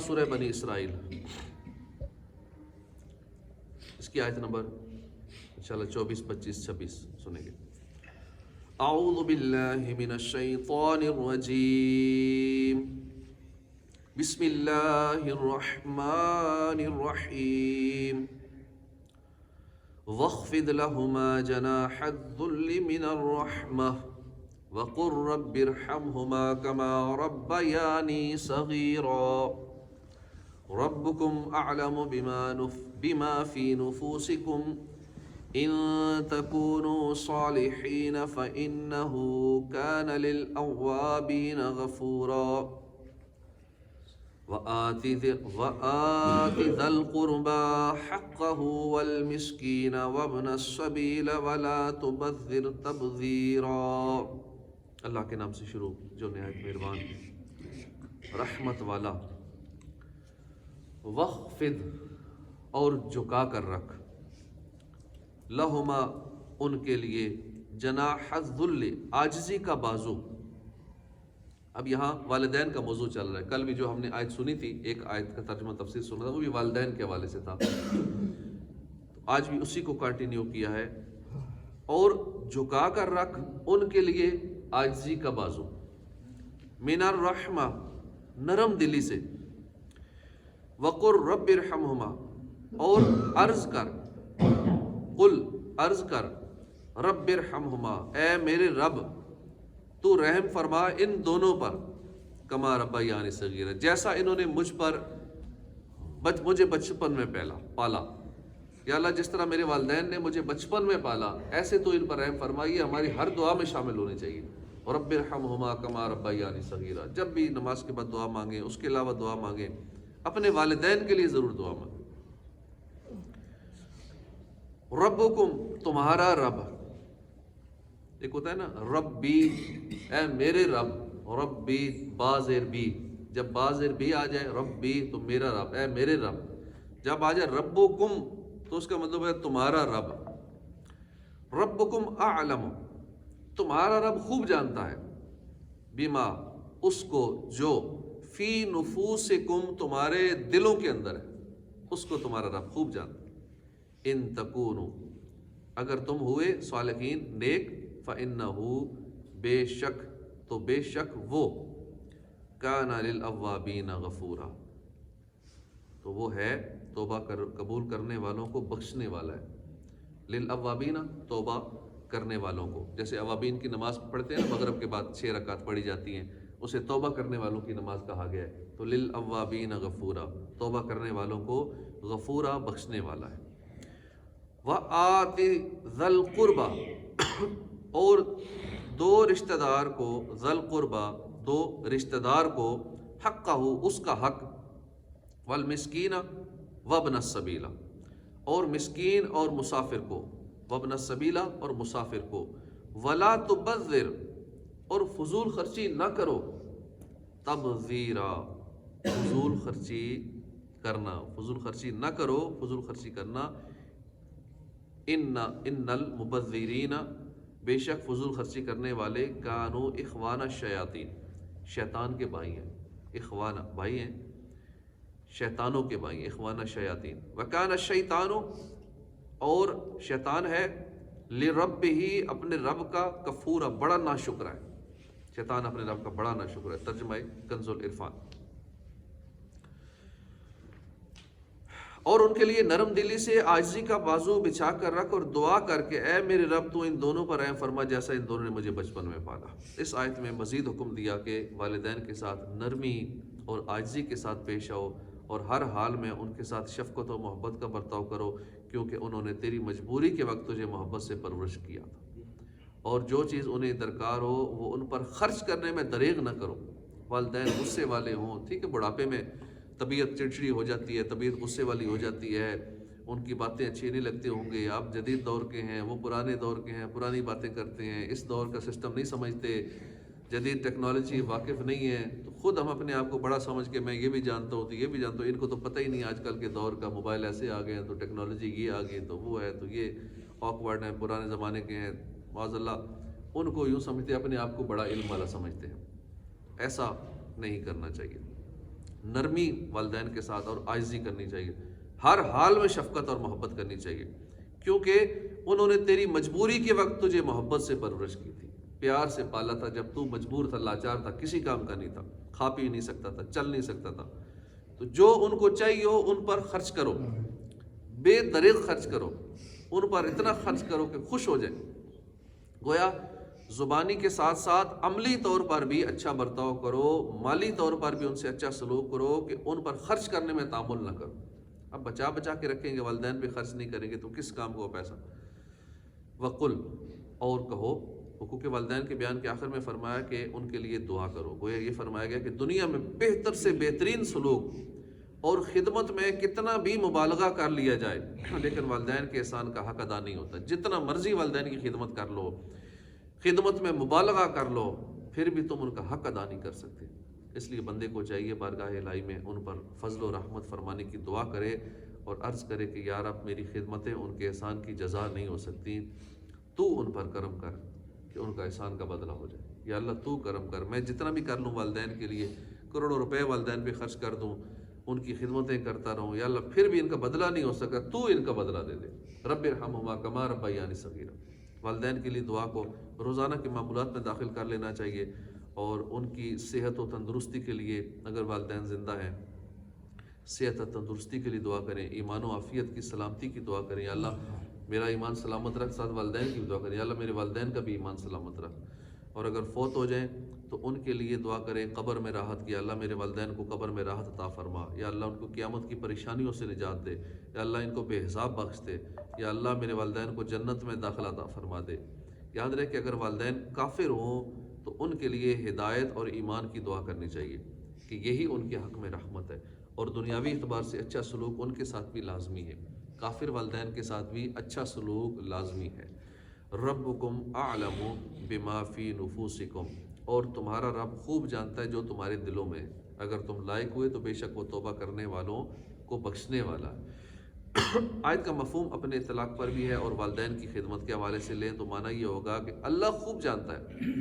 سورہ بنی اسرائیل، اس کی آیت نمبر انشاءاللہ 24، 25، 26 سنیں گے۔ اعوذ باللہ من الشیطان الرجیم، بسم اللہ الرحمن الرحیم، واخفض لهما جناح الذل من الرحمة وقل رب ارحمهما كما ربياني صغيرا ربكم أعلم بما في نفوسكم إن تكونوا صالحين فإنه كان للأوابين غفورا وآت ذا القربى حقه والمسكين وابن السبيل ولا تبذر تبذيرا۔ اللہ کے نام سے شروع جو نہایت مہربان رحمت والا۔ وخفض، اور جھکا کر رکھ، لہما، ان کے لیے، جناح الذل، عاجزی کا بازو۔ اب یہاں والدین کا موضوع چل رہا ہے۔ کل بھی جو ہم نے آیت سنی تھی، ایک آیت کا ترجمہ تفسیر سنا تھا، وہ بھی والدین کے حوالے سے تھا، آج بھی اسی کو کنٹینیو کیا ہے۔ اور جھکا کر رکھ ان کے لیے عاجزی کا بازو، من الرحمہ، نرم دلی سے، وقر رب ارحمہما، اور عرض کر، قل، عرض کر، رب ارحمہما، اے میرے رب تو رحم فرما ان دونوں پر، کما ربیانی صغیرا، جیسا انہوں نے مجھے بچپن میں پالا۔ یا اللہ جس طرح میرے والدین نے مجھے بچپن میں پالا، ایسے تو ان پر رحم فرمائیے، ہماری ہر دعا میں شامل ہونی چاہیے۔ رب ارحمہما کما ربیانی صغیرا، جب بھی نماز کے بعد دعا مانگیں، اس کے علاوہ دعا مانگیں، اپنے والدین کے لیے ضرور دعا مانگیں۔ ربکم، تمہارا رب، ایک ہوتا ہے نا ربی، اے میرے رب، ربی بازر بی، جب بازر بی آ جائے ربی تو میرا رب، اے میرے رب، جب آ جائے ربکم تو اس کا مطلب ہے تمہارا رب۔ ربکم اعلم، تمہارا رب خوب جانتا ہے، بما، اس کو جو، فی نفوسکم، تمہارے دلوں کے اندر ہے، اس کو تمہارا رب خوب جانتا ہے۔ ان تکونو، اگر تم ہوئے صالحین، نیک، فَإِنَّهُ، بے شک، تو بے شک وہ، كَانَ لِلْأَوَّابِينَ غَفُورًا، تو وہ ہے توبہ قبول کرنے والوں کو بخشنے والا ہے۔ لِلْأَوَّابِينَ، توبہ کرنے والوں کو، جیسے اوابین کی نماز پڑھتے ہیں نا، مغرب کے بعد 6 رکعت پڑھی جاتی ہیں، اسے توبہ کرنے والوں کی نماز کہا گیا ہے۔ تو لِلْأَوَّابِينَ غَفُورًا، توبہ کرنے والوں کو غفورا، بخشنے والا ہے۔ وَآتِ ذَا الْقُرْبَى، اور دو رشتہ دار کو، ذا القربہ، دو رشتہ دار کو، حقہ، اس کا حق، والمسکین وابن السبیل، اور مسکین اور مسافر کو، وابن السبیل، اور مسافر کو، ولا تبذر، اور فضول خرچی نہ کرو، تبذیرا، فضول خرچی کرنا، فضول خرچی نہ کرو، فضول خرچی کرنا۔ ان المبذرین، بے شک فضول خرچی کرنے والے، کانوا اخوان الشیاطین، شیطان کے بھائی ہیں، اخوان بھائی ہیں، شیطانوں کے بھائی ہیں، اخوان الشیاطین۔ وکان الشیطان، اور شیطان ہے، لربہ، اپنے رب کا، کفورا، بڑا ناشکر ہے، شیطان اپنے رب کا بڑا ناشکر ہے۔ ترجمہ کنز العرفان۔ اور ان کے لیے نرم دلی سے عاجزی کا بازو بچھا کر رکھ، اور دعا کر کے، اے میرے رب تو ان دونوں پر رحم فرما جیسا ان دونوں نے مجھے بچپن میں پالا۔ اس آیت میں مزید حکم دیا کہ والدین کے ساتھ نرمی اور عاجزی کے ساتھ پیش آؤ، اور ہر حال میں ان کے ساتھ شفقت و محبت کا برتاؤ کرو، کیونکہ انہوں نے تیری مجبوری کے وقت تجھے محبت سے پرورش کیا تھا، اور جو چیز انہیں درکار ہو وہ ان پر خرچ کرنے میں دریغ نہ کرو۔ والدین غصے والے ہوں، ٹھیک ہے، بڑھاپے میں طبیعت چڑچڑی ہو جاتی ہے، طبیعت غصے والی ہو جاتی ہے، ان کی باتیں اچھی نہیں لگتی ہوں گی، آپ جدید دور کے ہیں، وہ پرانے دور کے ہیں، پرانی باتیں کرتے ہیں، اس دور کا سسٹم نہیں سمجھتے، جدید ٹیکنالوجی واقف نہیں ہے، تو خود ہم اپنے آپ کو بڑا سمجھ کے میں یہ بھی جانتا ہوں تو یہ بھی جانتا ہوں، ان کو تو پتہ ہی نہیں آج کل کے دور کا، موبائل ایسے آ گئے ہیں، تو ٹیکنالوجی یہ آ گئی، تو وہ ہے، تو یہ آکورڈ ہیں، پرانے زمانے کے ہیں، معاذ اللہ، ان کو یوں سمجھتے، اپنے آپ کو بڑا علم والا سمجھتے ہیں۔ ایسا نہیں کرنا چاہیے۔ نرمی والدین کے ساتھ اور عاجزی کرنی چاہیے، ہر حال میں شفقت اور محبت کرنی چاہیے، کیونکہ انہوں نے تیری مجبوری کے وقت تجھے محبت سے پرورش کی تھی، پیار سے پالا تھا، جب تو مجبور تھا، لاچار تھا، کسی کام کا نہیں تھا، کھا پی نہیں سکتا تھا، چل نہیں سکتا تھا، تو جو ان کو چاہیے ہو ان پر خرچ کرو، بے دریغ خرچ کرو، ان پر اتنا خرچ کرو کہ خوش ہو جائیں۔ گویا زبانی کے ساتھ ساتھ عملی طور پر بھی اچھا برتاؤ کرو، مالی طور پر بھی ان سے اچھا سلوک کرو کہ ان پر خرچ کرنے میں تعامل نہ کرو۔ اب بچا بچا کے رکھیں گے، والدین پہ خرچ نہیں کریں گے تو کس کام کو پیسہ؟ وقل، اور کہو، حقوق والدین کے بیان کے آخر میں فرمایا کہ ان کے لیے دعا کرو۔ گویا یہ فرمایا گیا کہ دنیا میں بہتر سے بہترین سلوک اور خدمت میں کتنا بھی مبالغہ کر لیا جائے لیکن والدین کے احسان کا حق ادا نہیں ہوتا۔ جتنا مرضی والدین کی خدمت کر لو، خدمت میں مبالغہ کر لو، پھر بھی تم ان کا حق ادا نہیں کر سکتے۔ اس لیے بندے کو چاہیے بارگاہ الہی میں ان پر فضل و رحمت فرمانے کی دعا کرے اور عرض کرے کہ یا رب میری خدمتیں ان کے احسان کی جزا نہیں ہو سکتی، تو ان پر کرم کر کہ ان کا احسان کا بدلہ ہو جائے۔ یا اللہ تو کرم کر، میں جتنا بھی کر لوں والدین کے لیے، کروڑوں روپے والدین پہ خرچ کر دوں، ان کی خدمتیں کرتا رہوں، یا اللہ پھر بھی ان کا بدلہ نہیں ہو سکا، تو ان کا بدلہ دے دے۔ رب ارحمہما کما ربیانی صغیرا۔ والدین کے لیے دعا کو روزانہ کے معمولات میں داخل کر لینا چاہیے، اور ان کی صحت و تندرستی کے لیے اگر والدین زندہ ہیں، صحت و تندرستی کے لیے دعا کریں، ایمان و عافیت کی سلامتی کی دعا کریں، یا اللہ میرا ایمان سلامت رکھ، ساتھ والدین کی بھی دعا کریں، یا اللہ میرے والدین کا بھی ایمان سلامت رکھ، اور اگر فوت ہو جائیں تو ان کے لیے دعا کریں قبر میں راحت کی، یا اللہ میرے والدین کو قبر میں راحت عطا فرما، یا اللہ ان کو قیامت کی پریشانیوں سے نجات دے، یا اللہ ان کو بے حساب بخش دے، یا اللہ میرے والدین کو جنت میں داخلہ عطا فرما دے۔ یاد رہے کہ اگر والدین کافر ہوں تو ان کے لیے ہدایت اور ایمان کی دعا کرنی چاہیے کہ یہی ان کے حق میں رحمت ہے، اور دنیاوی اعتبار سے اچھا سلوک ان کے ساتھ بھی لازمی ہے، کافر والدین کے ساتھ بھی اچھا سلوک لازمی ہے۔ ربکم اعلم بما فی نفوسکم، اور تمہارا رب خوب جانتا ہے جو تمہارے دلوں میں ہے، اگر تم لائق ہوئے تو بے شک وہ توبہ کرنے والوں کو بخشنے والا ہے۔ آیت کا مفہوم اپنے اطلاق پر بھی ہے، اور والدین کی خدمت کے حوالے سے لیں تو معنی یہ ہوگا کہ اللہ خوب جانتا ہے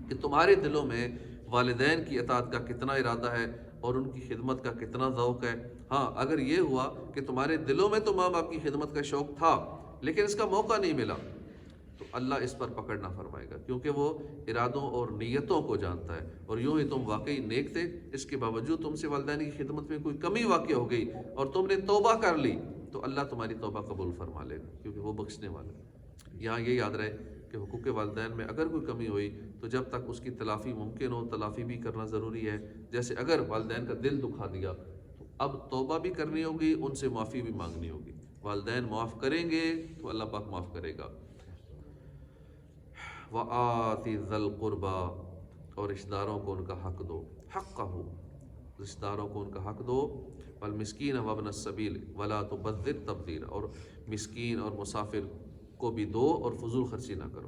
کہ تمہارے دلوں میں والدین کی اطاعت کا کتنا ارادہ ہے اور ان کی خدمت کا کتنا ذوق ہے۔ ہاں اگر یہ ہوا کہ تمہارے دلوں میں تو ماں باپ کی خدمت کا شوق تھا لیکن اس کا موقع نہیں ملا، تو اللہ اس پر پکڑ نہ فرمائے گا، کیونکہ وہ ارادوں اور نیتوں کو جانتا ہے۔ اور یوں ہی تم واقعی نیک تھے، اس کے باوجود تم سے والدین کی خدمت میں کوئی کمی واقع ہو گئی اور تم نے توبہ کر لی، تو اللہ تمہاری توبہ قبول فرما لے گا، کیونکہ وہ بخشنے والا ہے۔ یہاں یہ یاد رہے کہ حقوق والدین میں اگر کوئی کمی ہوئی تو جب تک اس کی تلافی ممکن ہو، تلافی بھی کرنا ضروری ہے۔ جیسے اگر والدین کا دل دکھا دیا تو اب توبہ بھی کرنی ہوگی، ان سے معافی بھی مانگنی ہوگی۔ والدین معاف کریں گے تو اللہ پاک معاف کرے گا۔ وَآتِ ذَا الْقُرْبَى، اور رشتہ داروں کو ان کا حق دو، حقہ، رشتہ داروں کو ان کا حق دو، والمسکین وابن السبیل ولا تبذر تبذیرا، اور مسکین اور مسافر کو بھی دو اور فضول خرچی نہ کرو۔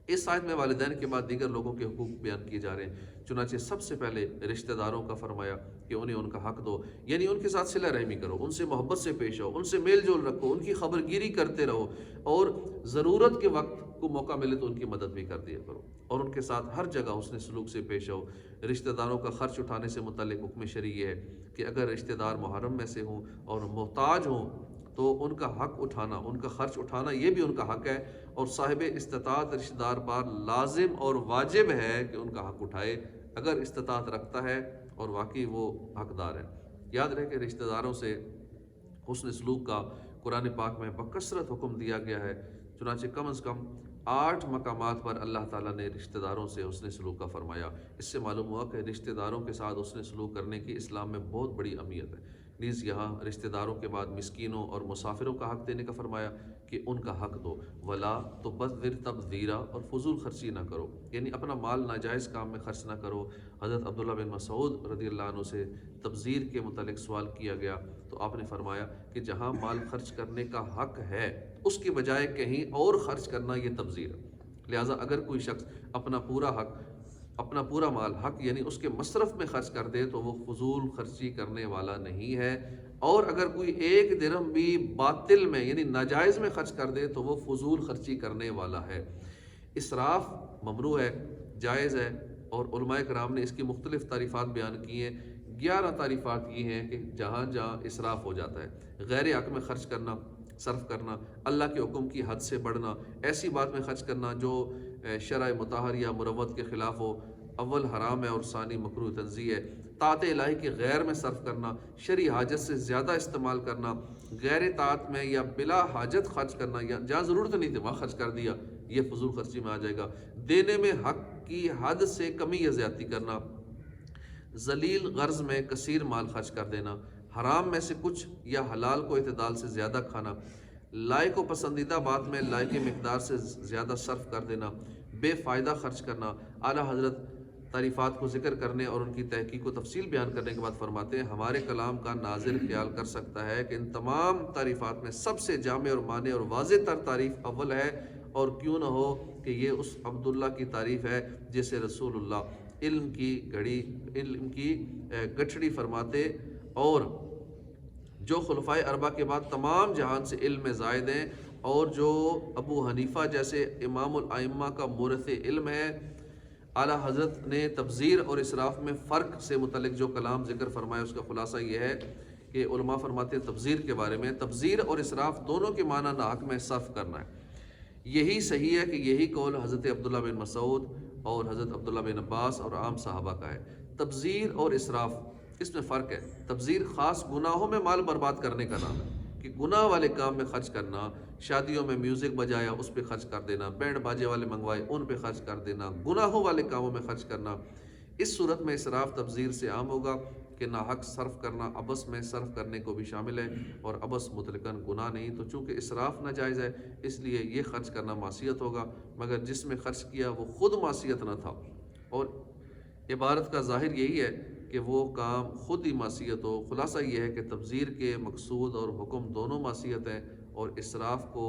اس آیت میں والدین کے بعد دیگر لوگوں کے حقوق بیان کیے جا رہے ہیں، چنانچہ سب سے پہلے رشتہ داروں کا فرمایا کہ انہیں ان کا حق دو، یعنی ان کے ساتھ صلہ رحمی کرو، ان سے محبت سے پیش آؤ، ان سے میل جول رکھو، ان کی خبر گیری کرتے رہو، اور ضرورت کے وقت کو موقع ملے تو ان کی مدد بھی کر دیا کرو، اور ان کے ساتھ ہر جگہ حسن سلوک سے پیش آؤ۔ رشتہ داروں کا خرچ اٹھانے سے متعلق حکم شرعی ہے کہ اگر رشتہ دار محرم میں سے ہوں اور محتاج ہوں تو ان کا حق اٹھانا، ان کا خرچ اٹھانا یہ بھی ان کا حق ہے، اور صاحب استطاعت رشتہ دار پر لازم اور واجب ہے کہ ان کا حق اٹھائے اگر استطاعت رکھتا ہے اور واقعی وہ حقدار ہے۔ یاد رہے کہ رشتہ داروں سے حسن سلوک کا قرآن پاک میں بکثرت حکم دیا گیا ہے، چنانچہ کم از کم 8 مقامات پر اللہ تعالیٰ نے رشتہ داروں سے حسن سلوک کا فرمایا۔ اس سے معلوم ہوا کہ رشتہ داروں کے ساتھ حسن سلوک کرنے کی اسلام میں بہت بڑی اہمیت ہے۔ نیز یہاں رشتہ داروں کے بعد مسکینوں اور مسافروں کا حق دینے کا فرمایا کہ ان کا حق دو، ولا تبذر تبذیرا، اور فضول خرچی نہ کرو، یعنی اپنا مال ناجائز کام میں خرچ نہ کرو۔ حضرت عبداللہ بن مسعود رضی اللہ عنہ سے تبذیر کے متعلق سوال کیا گیا تو آپ نے فرمایا کہ جہاں مال خرچ کرنے کا حق ہے اس کی بجائے کہیں اور خرچ کرنا یہ تبذیر ہے۔ لہٰذا اگر کوئی شخص اپنا پورا مال حق یعنی اس کے مصرف میں خرچ کر دے تو وہ فضول خرچی کرنے والا نہیں ہے، اور اگر کوئی 1 درہم بھی باطل میں یعنی ناجائز میں خرچ کر دے تو وہ فضول خرچی کرنے والا ہے۔ اسراف ممنوع ہے، جائز ہے، اور علماء کرام نے اس کی مختلف تعریفات بیان کی ہیں۔ 11 تعریفات یہ ہیں کہ جہاں جہاں اسراف ہو جاتا ہے، غیر حق میں خرچ کرنا، صرف کرنا، اللہ کے حکم کی حد سے بڑھنا، ایسی بات میں خرچ کرنا جو شرع مطہر یا مروت کے خلاف ہو، اول حرام ہے اور ثانی مکروہ تنزیہ ہے، طاعت الہی کے غیر میں صرف کرنا، شرعی حاجت سے زیادہ استعمال کرنا، غیر طاعت میں یا بلا حاجت خرچ کرنا، یا جہاں ضرورت نہیں تھی وہاں خرچ کر دیا، یہ فضول خرچی میں آ جائے گا، دینے میں حق کی حد سے کمی یا زیادتی کرنا، ذلیل غرض میں کثیر مال خرچ کر دینا، حرام میں سے کچھ یا حلال کو اعتدال سے زیادہ کھانا، لائق و پسندیدہ بات میں لائق مقدار سے زیادہ صرف کر دینا، بے فائدہ خرچ کرنا۔ اعلیٰ حضرت تعریفات کو ذکر کرنے اور ان کی تحقیق و تفصیل بیان کرنے کے بعد فرماتے ہیں ہمارے کلام کا ناظر خیال کر سکتا ہے کہ ان تمام تعریفات میں سب سے جامع اور معنی اور واضح تر تعریف اول ہے، اور کیوں نہ ہو کہ یہ اس عبداللہ کی تعریف ہے جسے رسول اللہ علم کی گٹھڑی فرماتے، اور جو خلفائے اربعہ کے بعد تمام جہان سے علم میں زائد ہیں، اور جو ابو حنیفہ جیسے امام الائمہ کا مورث علم ہے۔ اعلیٰ حضرت نے تبذیر اور اسراف میں فرق سے متعلق جو کلام ذکر فرمایا اس کا خلاصہ یہ ہے کہ علماء فرماتے ہیں تبذیر کے بارے میں، تبذیر اور اسراف دونوں کے معنی ناحق میں صرف کرنا ہے۔ یہی صحیح ہے کہ یہی قول حضرت عبداللہ بن مسعود اور حضرت عبداللہ بن عباس اور عام صحابہ کا ہے۔ تبذیر اور اسراف اس میں فرق ہے۔ تبذیر خاص گناہوں میں مال برباد کرنے کا نام ہے کہ گناہ والے کام میں خرچ کرنا، شادیوں میں میوزک بجایا اس پہ خرچ کر دینا، بینڈ باجے والے منگوائے ان پہ خرچ کر دینا، گناہوں والے کاموں میں خرچ کرنا۔ اس صورت میں اسراف تبذیر سے عام ہوگا کہ ناحق صرف کرنا عبث میں صرف کرنے کو بھی شامل ہے، اور عبث مطلقاً گناہ نہیں، تو چونکہ اسراف ناجائز ہے اس لیے یہ خرچ کرنا معصیت ہوگا، مگر جس میں خرچ کیا وہ خود معصیت نہ تھا، اور عبارت کا ظاہر یہی ہے کہ وہ کام خود ہی معصیت ہو۔ خلاصہ یہ ہے کہ تبذیر کے مقصود اور حکم دونوں معصیت ہیں، اور اسراف کو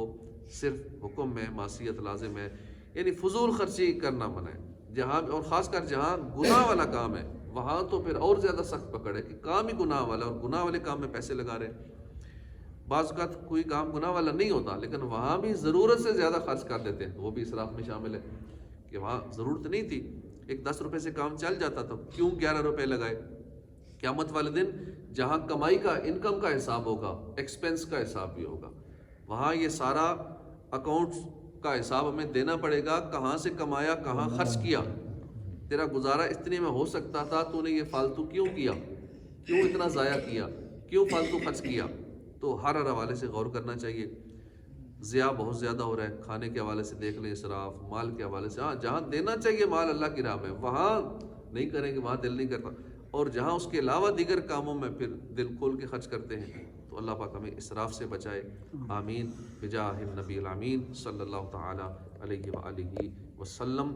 صرف حکم میں معصیت لازم ہے، یعنی فضول خرچی کرنا منع ہے جہاں، اور خاص کر جہاں گناہ والا کام ہے وہاں تو پھر اور زیادہ سخت پکڑ ہے کہ کام ہی گناہ والا اور گناہ والے کام میں پیسے لگا رہے ہیں۔ بعض اوقات کوئی کام گناہ والا نہیں ہوتا لیکن وہاں بھی ضرورت سے زیادہ خرچ کر دیتے ہیں، وہ بھی اسراف میں شامل ہے کہ وہاں ضرورت نہیں تھی، ایک 10 روپے سے کام چل جاتا تھا، کیوں 11 روپے لگائے۔ قیامت والے دن جہاں کمائی کا انکم کا حساب ہوگا، ایکسپنس کا حساب بھی ہوگا، وہاں یہ سارا اکاؤنٹس کا حساب ہمیں دینا پڑے گا، کہاں سے کمایا کہاں خرچ کیا، تیرا گزارا اتنے میں ہو سکتا تھا، تو نے یہ فالتو کیوں کیا، کیوں اتنا ضائع کیا، کیوں فالتو خرچ کیا۔ تو ہر حوالے سے غور کرنا چاہیے۔ ضیاع بہت زیادہ ہو رہا ہے، کھانے کے حوالے سے دیکھ لیں، اسراف مال کے حوالے سے، ہاں جہاں دینا چاہیے مال اللہ کی راہ میں وہاں نہیں کریں گے، وہاں دل نہیں کرتا، اور جہاں اس کے علاوہ دیگر کاموں میں پھر دل کھول کے خرچ کرتے ہیں، تو اللہ پاک ہمیں اسراف سے بچائے، آمین بجاہ النبی الامین صلی اللہ تعالی علیہ وآلہ وسلم۔